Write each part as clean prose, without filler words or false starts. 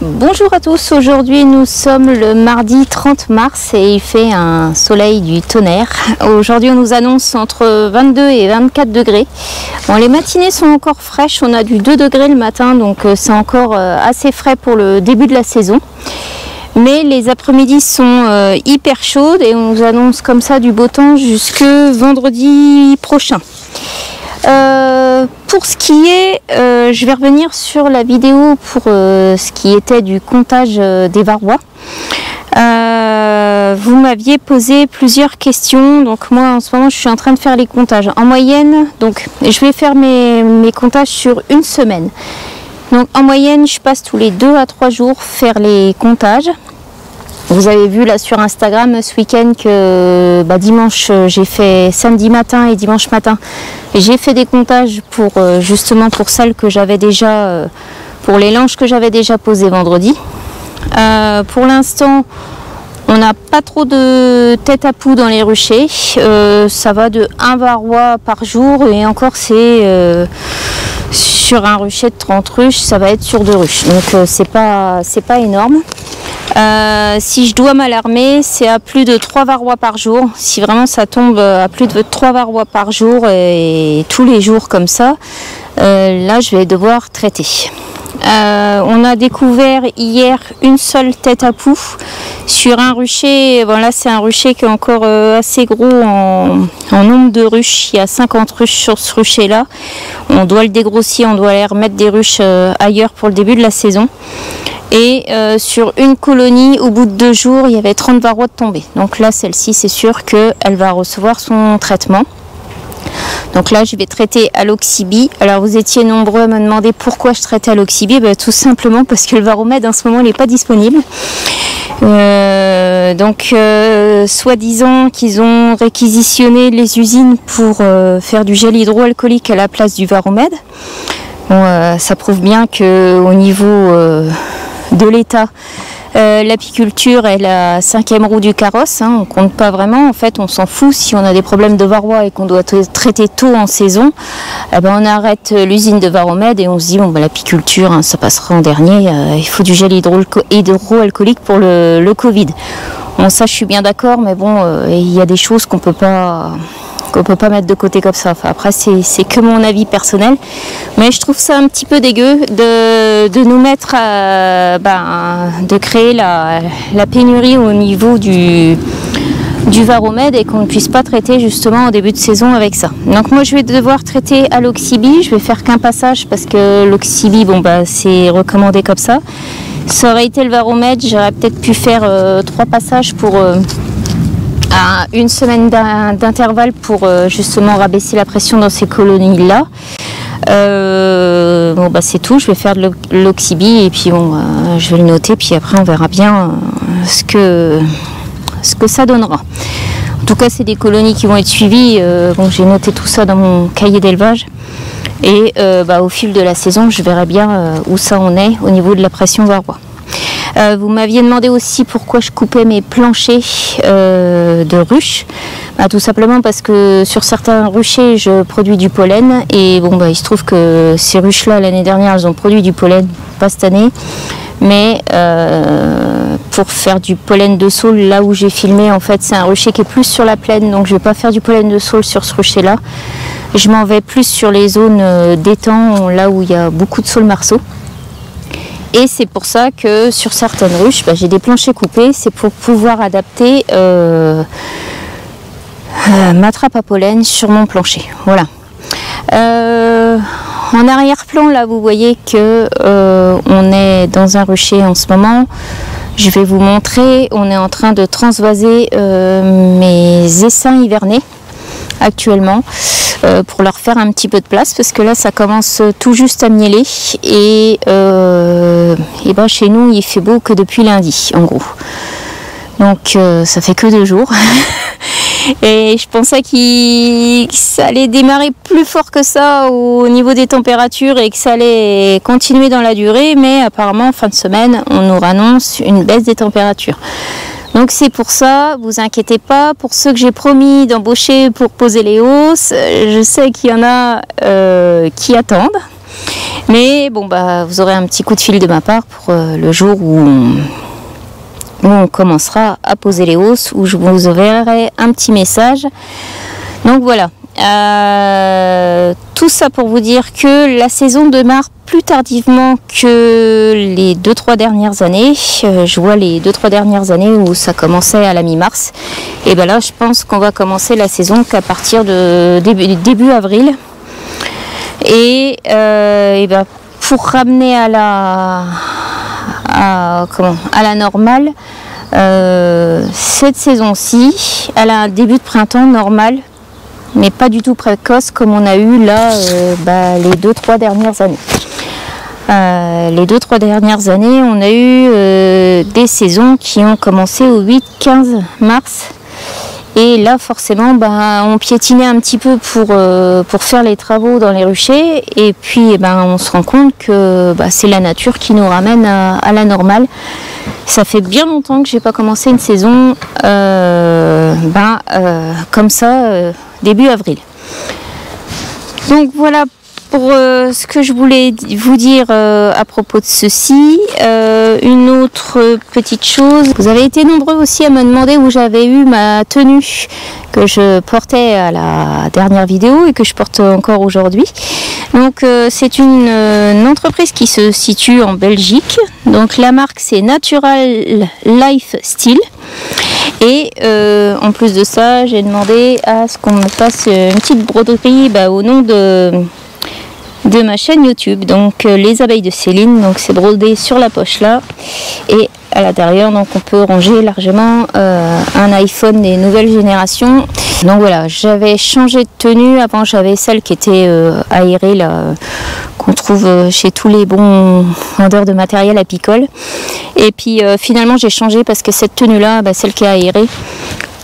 Bonjour à tous, aujourd'hui nous sommes le mardi 30 mars et il fait un soleil du tonnerre. Aujourd'hui on nous annonce entre 22 et 24 degrés. Bon, les matinées sont encore fraîches, on a du 2 degrés le matin donc c'est encore assez frais pour le début de la saison. Mais les après-midi sont hyper chaudes et on nous annonce comme ça du beau temps jusque vendredi prochain. Pour ce qui est, je vais revenir sur la vidéo pour ce qui était du comptage des varrois. Vous m'aviez posé plusieurs questions, donc moi en ce moment je suis en train de faire les comptages. En moyenne, donc je vais faire mes comptages sur une semaine. Donc en moyenne, je passe tous les 2 à 3 jours faire les comptages. Vous avez vu là sur Instagram ce week-end que dimanche, j'ai fait samedi matin et dimanche matin. J'ai fait des comptages pour justement pour celles que j'avais déjà, pour les langes que j'avais déjà posées vendredi. Pour l'instant, on n'a pas trop de tête à poux dans les ruchers. Ça va de 1 varrois par jour et encore c'est sur un rucher de 30 ruches, ça va être sur 2 ruches. Donc c'est pas énorme. Si je dois m'alarmer, c'est à plus de 3 varrois par jour. Si vraiment ça tombe à plus de 3 varrois par jour et tous les jours comme ça, là je vais devoir traiter. On a découvert hier une seule tête à poux sur un rucher. Bon, là c'est un rucher qui est encore assez gros en nombre de ruches. Il y a 50 ruches sur ce rucher là. On doit le dégrossir, on doit aller remettre des ruches ailleurs pour le début de la saison. Et sur une colonie, au bout de 2 jours, il y avait 30 varrois de tombés. Donc là, celle-ci, c'est sûr qu'elle va recevoir son traitement. Donc là, je vais traiter à l'Oxybi. Alors, vous étiez nombreux à me demander pourquoi je traitais à l'Oxybi. Tout simplement parce que le Varromed, en ce moment, il n'est pas disponible. Soi-disant qu'ils ont réquisitionné les usines pour faire du gel hydroalcoolique à la place du Varromed. Bon, ça prouve bien qu'au niveau de l'État, l'apiculture est la 5e roue du carrosse, hein, on compte pas vraiment, en fait on s'en fout. Si on a des problèmes de varroa et qu'on doit traiter tôt en saison, on arrête l'usine de Varromed et on se dit l'apiculture, hein, ça passera en dernier, il faut du gel hydroalcoolique pour le Covid. Bon, ça je suis bien d'accord, mais bon, il y a des choses qu'on peut pas mettre de côté comme ça. Enfin, après c'est que mon avis personnel, mais je trouve ça un petit peu dégueu de nous mettre de créer la pénurie au niveau du Varromed et qu'on ne puisse pas traiter justement au début de saison avec ça. Donc moi je vais devoir traiter à l'Oxybi. Je vais faire qu'un passage parce que l'Oxybi c'est recommandé comme ça. Ça aurait été le Varromed, j'aurais peut-être pu faire 3 passages pour à 1 semaine d'intervalle pour justement rabaisser la pression dans ces colonies-là. C'est tout, je vais faire de l'Oxybi et puis je vais le noter, puis après on verra bien ce que ça donnera. En tout cas, c'est des colonies qui vont être suivies. J'ai noté tout ça dans mon cahier d'élevage et au fil de la saison, je verrai bien où ça en est au niveau de la pression varroa. Vous m'aviez demandé aussi pourquoi je coupais mes planchers de ruches. Tout simplement parce que sur certains ruchers, je produis du pollen. Et il se trouve que ces ruches-là, l'année dernière, elles ont produit du pollen, pas cette année. Mais pour faire du pollen de saule, là où j'ai filmé, en fait, c'est un rucher qui est plus sur la plaine. Donc je ne vais pas faire du pollen de saule sur ce rucher-là. Je m'en vais plus sur les zones d'étang, là où il y a beaucoup de saules marceaux. Et c'est pour ça que sur certaines ruches, j'ai des planchers coupés. C'est pour pouvoir adapter ma trappe à pollen sur mon plancher. Voilà. En arrière-plan, là, vous voyez que on est dans un rucher en ce moment. Je vais vous montrer. On est en train de transvaser mes essaims hivernés actuellement. Pour leur faire un petit peu de place parce que là ça commence tout juste à mieller et chez nous il fait beau que depuis lundi en gros, donc ça fait que 2 jours et je pensais que ça allait démarrer plus fort que ça au niveau des températures et que ça allait continuer dans la durée, mais apparemment fin de semaine on nous annonce une baisse des températures. Donc c'est pour ça, vous inquiétez pas, pour ceux que j'ai promis d'embaucher pour poser les hausses, je sais qu'il y en a qui attendent. Mais bon, bah, vous aurez un petit coup de fil de ma part pour le jour où on commencera à poser les hausses, où je vous enverrai un petit message. Donc voilà. Tout ça pour vous dire que la saison démarre plus tardivement que les 2-3 dernières années. Je vois les 2-3 dernières années où ça commençait à la mi-mars. Et ben là, je pense qu'on va commencer la saison qu'à partir de début avril. Et ben, pour ramener à la normale, cette saison-ci, elle a un début de printemps normal, mais pas du tout précoce comme on a eu là les 2-3 dernières années. Les 2-3 dernières années, on a eu des saisons qui ont commencé au 8-15 mars. Et là, forcément, on piétinait un petit peu pour faire les travaux dans les ruchers. Et puis, on se rend compte que c'est la nature qui nous ramène à la normale. Ça fait bien longtemps que j'ai pas commencé une saison comme ça, début avril. Donc voilà pour ce que je voulais vous dire à propos de ceci. Une autre petite chose, vous avez été nombreux aussi à me demander où j'avais eu ma tenue que je portais à la dernière vidéo et que je porte encore aujourd'hui. Donc c'est une entreprise qui se situe en Belgique. Donc la marque c'est Natural Lifestyle. Et en plus de ça, j'ai demandé à ce qu'on me fasse une petite broderie au nom de ma chaîne YouTube, donc les abeilles de Céline. Donc c'est brodé sur la poche là, et à l'intérieur donc on peut ranger largement un iPhone des nouvelles générations. Donc voilà, j'avais changé de tenue. Avant j'avais celle qui était aérée là, qu'on trouve chez tous les bons vendeurs de matériel à picole. Et puis finalement j'ai changé parce que cette tenue là, celle qui est aérée,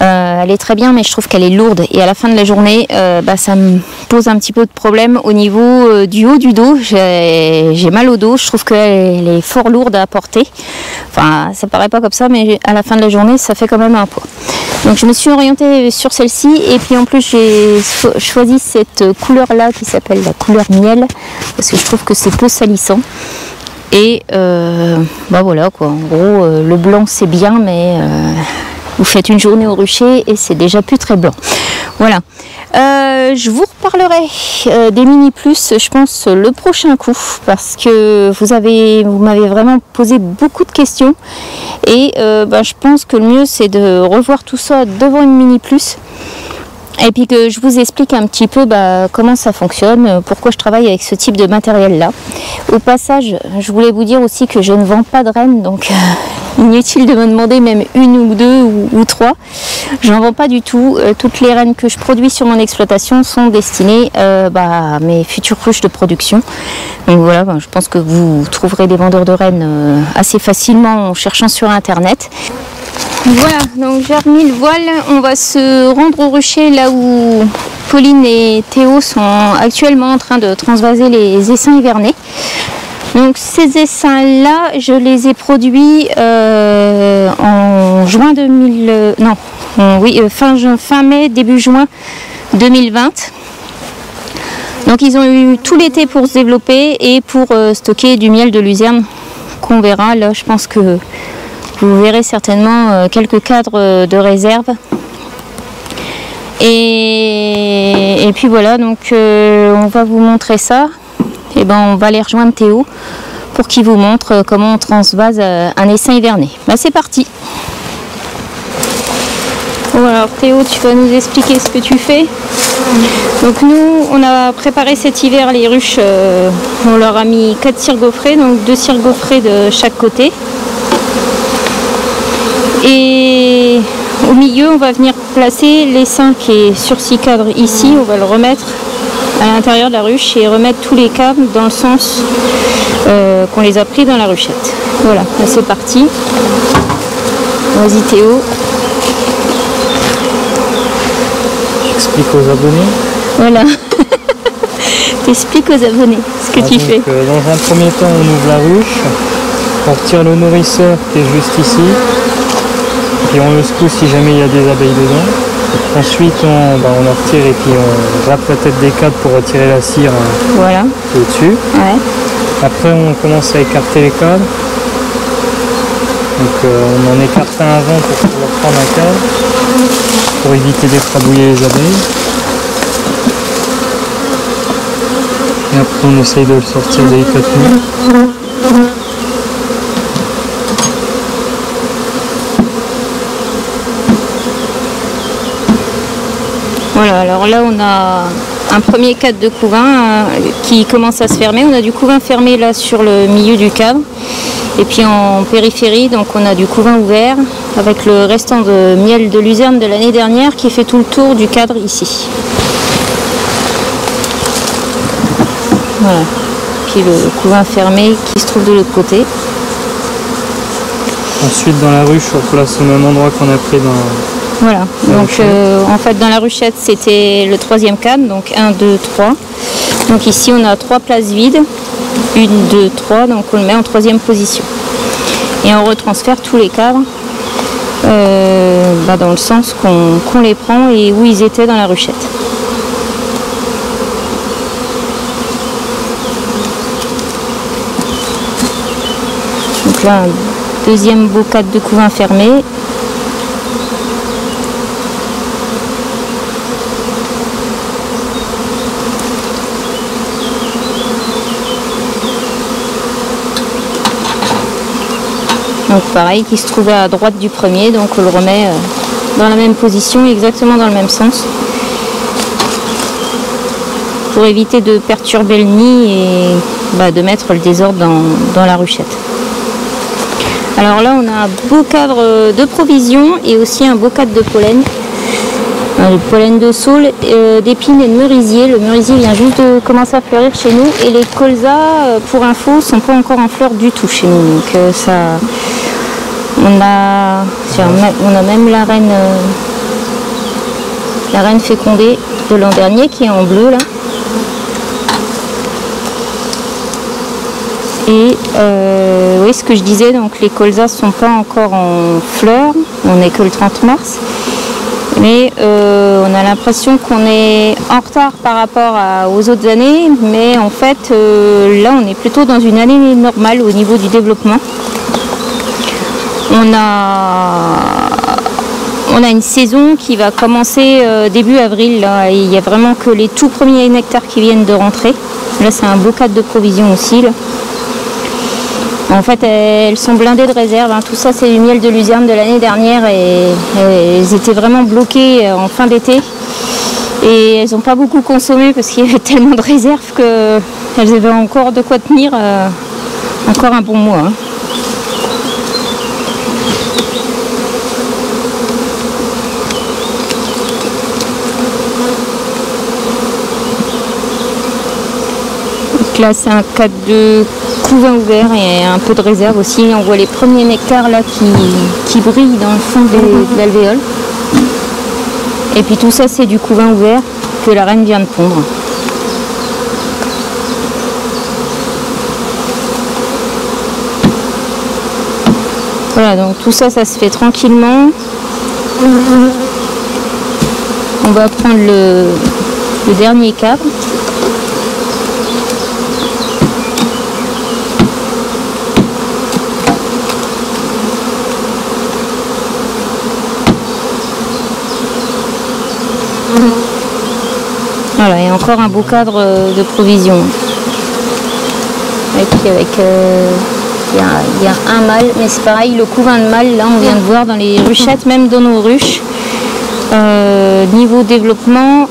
elle est très bien, mais je trouve qu'elle est lourde et à la fin de la journée ça me pose un petit peu de problème au niveau du haut du dos. J'ai mal au dos, je trouve qu'elle est fort lourde à porter. Enfin, ça paraît pas comme ça, mais à la fin de la journée ça fait quand même un poids. Donc je me suis orientée sur celle-ci, et puis en plus j'ai choisi cette couleur là qui s'appelle la couleur miel, parce que je trouve que c'est peu salissant. Et voilà quoi, en gros le blanc c'est bien, mais vous faites une journée au rucher et c'est déjà plus très blanc. Voilà. Je vous reparlerai des mini plus, je pense, le prochain coup, parce que vous m'avez vraiment posé beaucoup de questions, et je pense que le mieux c'est de revoir tout ça devant une mini plus. Et puis que je vous explique un petit peu comment ça fonctionne, pourquoi je travaille avec ce type de matériel là. Au passage, je voulais vous dire aussi que je ne vends pas de rennes, donc inutile de me demander même une ou deux ou trois. J'en vends pas du tout. Toutes les rennes que je produis sur mon exploitation sont destinées à mes futures ruches de production. Donc voilà, je pense que vous trouverez des vendeurs de rennes assez facilement en cherchant sur internet. Voilà, donc j'ai remis le voile. On va se rendre au rucher là où Pauline et Théo sont actuellement en train de transvaser les essaims hivernés. Donc ces essaims là, je les ai produits en juin 2000, fin mai, début juin 2020. Donc ils ont eu tout l'été pour se développer et pour stocker du miel de luzerne qu'on verra. Là je pense que vous verrez certainement quelques cadres de réserve. Et puis voilà, donc on va vous montrer ça. Et on va aller rejoindre Théo pour qu'il vous montre comment on transvase un essaim hiverné. C'est parti. Bon, alors Théo, tu vas nous expliquer ce que tu fais. Donc nous, on a préparé cet hiver les ruches. On leur a mis 4 cires gaufrées, donc 2 cires gaufrées de chaque côté. Et au milieu, on va venir placer l'essaim qui est sur 6 cadres ici. On va le remettre à l'intérieur de la ruche et remettre tous les câbles dans le sens qu'on les a pris dans la ruchette. Voilà, c'est parti. Vas-y Théo. J'explique aux abonnés. Voilà. T'expliques aux abonnés ce que tu fais. Dans un premier temps, on ouvre la ruche, on retire le nourrisseur qui est juste ici, et on le secoue si jamais il y a des abeilles dedans. Ensuite, on en retire et puis on râpe la tête des câbles pour retirer la cire Voilà. au-dessus. Ouais. Après, on commence à écarter les câbles. Donc, on en écarte un avant pour pouvoir prendre un câble, pour éviter d'écrabouiller les abeilles. Et après, on essaye de le sortir délicatement. Voilà, alors là on a un premier cadre de couvain qui commence à se fermer. On a du couvain fermé là sur le milieu du cadre. Et puis en périphérie, donc on a du couvain ouvert avec le restant de miel de luzerne de l'année dernière qui fait tout le tour du cadre ici. Voilà. Puis le couvain fermé qui se trouve de l'autre côté. Ensuite dans la ruche, on place au même endroit qu'on a pris dans... Voilà, donc en fait dans la ruchette c'était le troisième cadre, donc 1, 2, 3. Donc ici on a 3 places vides, 1, 2, 3, donc on le met en troisième position. Et on retransfère tous les cadres dans le sens qu'on les prend et où ils étaient dans la ruchette. Donc là un deuxième beau cadre de couvain fermé. Donc pareil, qui se trouvait à droite du premier, donc on le remet dans la même position, exactement dans le même sens. Pour éviter de perturber le nid et de mettre le désordre dans la ruchette. Alors là on a un beau cadre de provision et aussi un beau cadre de pollen. Le pollen de saule, d'épines et de merisier. Le merisier vient juste de commencer à fleurir chez nous et les colzas, pour info, ne sont pas encore en fleurs du tout chez nous. Donc on a même la reine fécondée de l'an dernier qui est en bleu là. Et oui, ce que je disais, donc les colzas ne sont pas encore en fleurs, on n'est que le 30 mars. Mais on a l'impression qu'on est en retard par rapport aux autres années, mais en fait là on est plutôt dans une année normale au niveau du développement. On a une saison qui va commencer début avril, là, et il n'y a vraiment que les tout premiers nectars qui viennent de rentrer. Là c'est un beau cadre de provision aussi. Là. En fait, elles sont blindées de réserve. Hein. Tout ça, c'est du miel de luzerne de l'année dernière et elles étaient vraiment bloquées en fin d'été. Et elles n'ont pas beaucoup consommé parce qu'il y avait tellement de réserves qu'elles avaient encore de quoi tenir encore un bon mois. Hein. Donc là, c'est un cadre de couvain ouvert et un peu de réserve aussi. On voit les premiers nectars là qui brillent dans le fond de l'alvéole. Et puis tout ça c'est du couvain ouvert que la reine vient de pondre. Voilà, donc tout ça, ça se fait tranquillement. On va prendre le dernier cadre. Voilà, et encore un beau cadre de provision. Et puis avec il y a un mâle, mais c'est pareil, le couvain de mâle, là on vient de voir dans les ruchettes, même dans nos ruches. Niveau développement,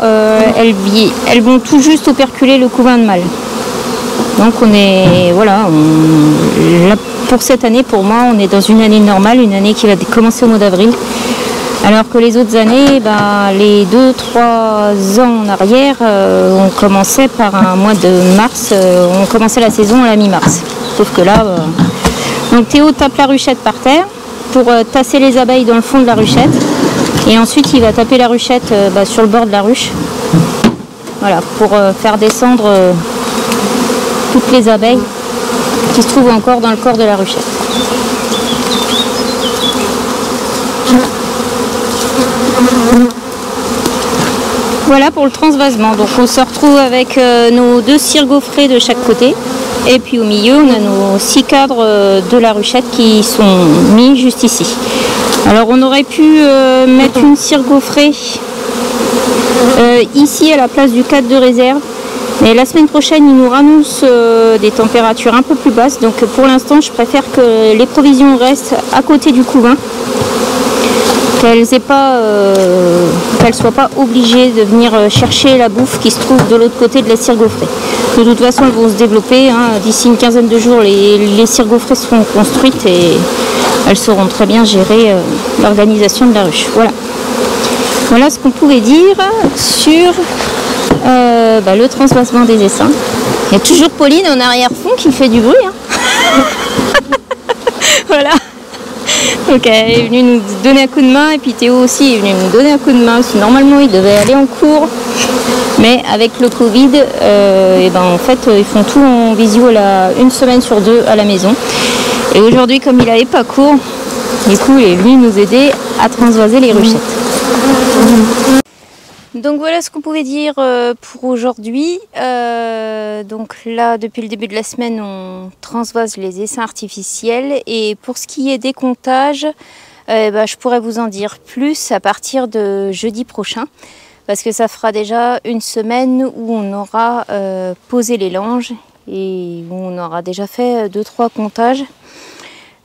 elles vont tout juste operculer le couvain de mâle. Donc on est, voilà, là, pour cette année, pour moi, on est dans une année normale, une année qui va commencer au mois d'avril. Alors que les autres années, les 2-3 ans en arrière, on commençait par un mois de mars, on commençait la saison à la mi-mars. Sauf que là, donc Théo tape la ruchette par terre pour tasser les abeilles dans le fond de la ruchette. Et ensuite, il va taper la ruchette sur le bord de la ruche. Voilà, pour faire descendre toutes les abeilles qui se trouvent encore dans le corps de la ruchette. Voilà pour le transvasement. Donc on se retrouve avec nos 2 cires gaufrées de chaque côté. Et puis au milieu, on a nos 6 cadres de la ruchette qui sont mis juste ici. Alors on aurait pu mettre une cire gaufrée ici à la place du cadre de réserve. Mais la semaine prochaine, ils nous annoncent des températures un peu plus basses. Donc pour l'instant, je préfère que les provisions restent à côté du couvain. Qu'elles ne soient pas obligées de venir chercher la bouffe qui se trouve de l'autre côté de la cire gaufrée. De toute façon, elles vont se développer. Hein. D'ici une quinzaine de jours, les cires gaufrées seront construites et elles sauront très bien gérer l'organisation de la ruche. Voilà. Voilà ce qu'on pouvait dire sur le transvasement des essaims. Il y a toujours Pauline en arrière-fond qui fait du bruit. Hein. Voilà. Donc elle est venue nous donner un coup de main et puis Théo aussi est venu nous donner un coup de main. Parce que normalement il devait aller en cours, mais avec le Covid, en fait ils font tout en visio une semaine sur 2 à la maison. Et aujourd'hui, comme il n'avait pas cours, du coup il est venu nous aider à transvaser les ruchettes. Donc voilà ce qu'on pouvait dire pour aujourd'hui. Donc là, depuis le début de la semaine, on transvase les essaims artificiels. Et pour ce qui est des comptages, je pourrais vous en dire plus à partir de jeudi prochain. Parce que ça fera déjà une semaine où on aura posé les langes et où on aura déjà fait 2-3 comptages.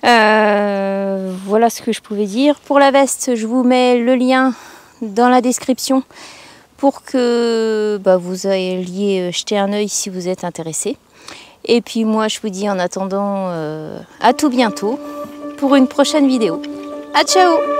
Voilà ce que je pouvais dire. Pour la veste, je vous mets le lien dans la description pour que vous alliez jeter un œil si vous êtes intéressé. Et puis moi je vous dis en attendant à tout bientôt pour une prochaine vidéo. À ciao!